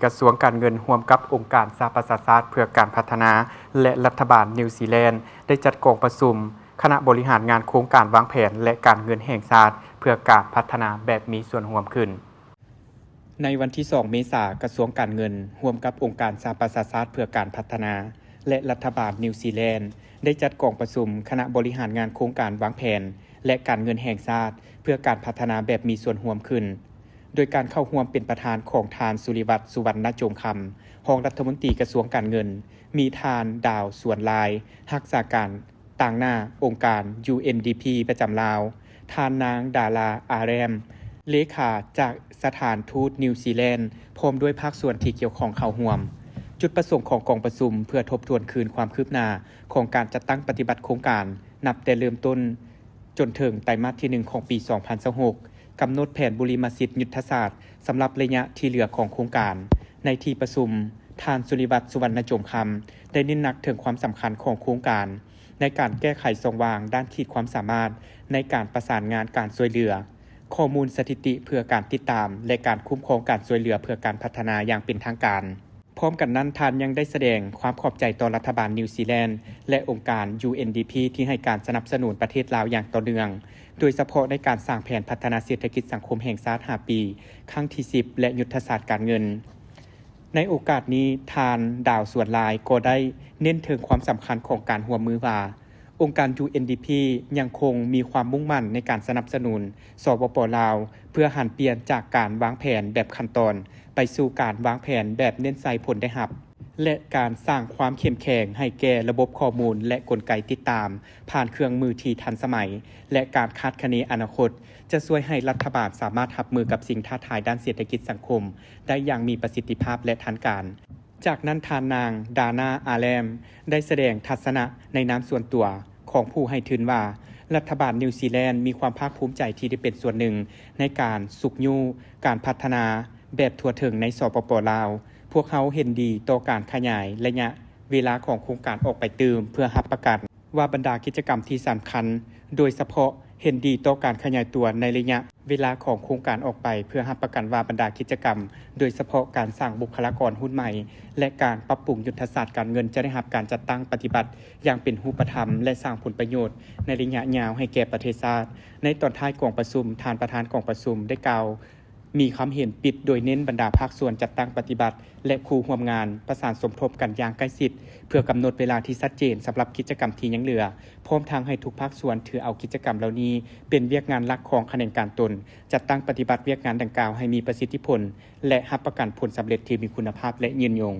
กระทรวงการเงินร่วมกับองค์การสหประชาชาติเพื่อการพัฒนาและรัฐบาลนิวซีแลนด์ได้จัดกองประชุมคณะบริหารงานโครงการวางแผนและการเงินแห่งชาติเพื่อการพัฒนาแบบมีส่วนร่วมขึ้นในวันที่2เมษายนกระทรวงการเงินร่วมกับองค์การสหประชาชาติเพื่อการพัฒนาและรัฐบาลนิวซีแลนด์ได้จัดกองประชุมคณะบริหารงานโครงการวางแผนและการเงินแห่งชาติเพื่อการพัฒนาแบบมีส่วนร่วมขึ้นโดยการเข้าร่วมเป็นประธานของทานสุริวัฒน์สุวรรณจงคำรองรัฐมนตรีกระทรวงการเงินมีทานดาวสวนลายรักษาการต่างหน้าองค์การ UNDP ประจำลาวทานนางดาราอาแรมเลขาจากสถานทูตนิวซีแลนด์พร้อมด้วยภาคส่วนที่เกี่ยวข้องเข้าร่วมจุดประสงค์ของกองประชุมเพื่อทบทวนคืนความคืบหน้าของการจัดตั้งปฏิบัติโครงการนับแต่เริ่มต้นจนถึงไตรมาสที่1ของปี2026กำหนดแผนบุริมสิทธิ์ยุทธศาสตร์สำหรับระยะที่เหลือของโครงการในที่ประชุมทานสุริวัฒน์สุวรรณจงคำได้เน้นหนักถึงความสำคัญของโครงการในการแก้ไขช่องว่างด้านขีดความสามารถในการประสานงานการช่วยเหลือข้อมูลสถิติเพื่อการติดตามและการคุ้มครองการช่วยเหลือเพื่อการพัฒนาอย่างเป็นทางการพร้อมกันนั้นท่านยังได้แสดงความขอบใจต่อรัฐบาลนิวซีแลนด์และองค์การ UNDP ที่ให้การสนับสนุนประเทศลาวอย่างต่อเนื่องโดยเฉพาะในการสร้างแผนพัฒนาเศรษฐกิจสังคมแห่งชาติ5ปีครั้งที่10และยุทธศาสตร์การเงินในโอกาสนี้ทานดาวสวนลายก็ได้เน้นถึงความสำคัญของการร่วมมือว่าองค์การ UNDP ยังคงมีความมุ่งมั่นในการสนับสนุนสปป.ลาวเพื่อหันเปลี่ยนจากการวางแผนแบบขั้นตอนไปสู่การวางแผนแบบเน้นใส่ผลได้รับและการสร้างความเข้มแข็งให้แก่ระบบข้อมูลและกลไกติดตามผ่านเครื่องมือที่ทันสมัยและการคาดคะเนอนาคตจะช่วยให้รัฐบาลสามารถรับมือกับสิ่งท้าทายด้านเศรษฐกิจสังคมได้อย่างมีประสิทธิภาพและทันการจากนั้นทานนางดานาอาแรมได้แสดงทัศนะในนามส่วนตัวของผู้ให้ทุนว่ารัฐบาลนิวซีแลนด์มีความภาคภูมิใจที่ได้เป็นส่วนหนึ่งในการสุกยูการพัฒนาแบบทั่วถึงในสปป.ลาวพวกเขาเห็นดีต่อการขยายระยะเวลาของโครงการออกไปตื่มเพื่อรับประกันว่าบรรดากิจกรรมที่สำคัญโดยเฉพาะเห็นดีต่อการขยายตัวในระยะเวลาของโครงการออกไปเพื่อรับประกันว่าบรรดากิจกรรมโดยเฉพาะการสร้างบุคลากรหุ้นใหม่และการปรับปรุงยุทธศาสตร์การเงินจะได้รับการจัดตั้งปฏิบัติอย่างเป็นรูปธรรมและสร้างผลประโยชน์ในระยะยาวให้แก่ประเทศชาติในตอนท้ายกองประชุมท่านประธานกองประชุมได้กล่าวมีความเห็นปิดโดยเน้นบรรดาภาคส่วนจัดตั้งปฏิบัติและคู่ร่วมงานประสานสมทบกันอย่างใกล้ชิดเพื่อกำหนดเวลาที่ชัดเจนสำหรับกิจกรรมที่ยังเหลือพร้อมทางให้ทุกภาคส่วนถือเอากิจกรรมเหล่านี้เป็นเวียกงานหลักของแขนงการตนจัดตั้งปฏิบัติเวียกงานดังกล่าวให้มีประสิทธิผลและรับประกันผลสำเร็จที่มีคุณภาพและยืนยง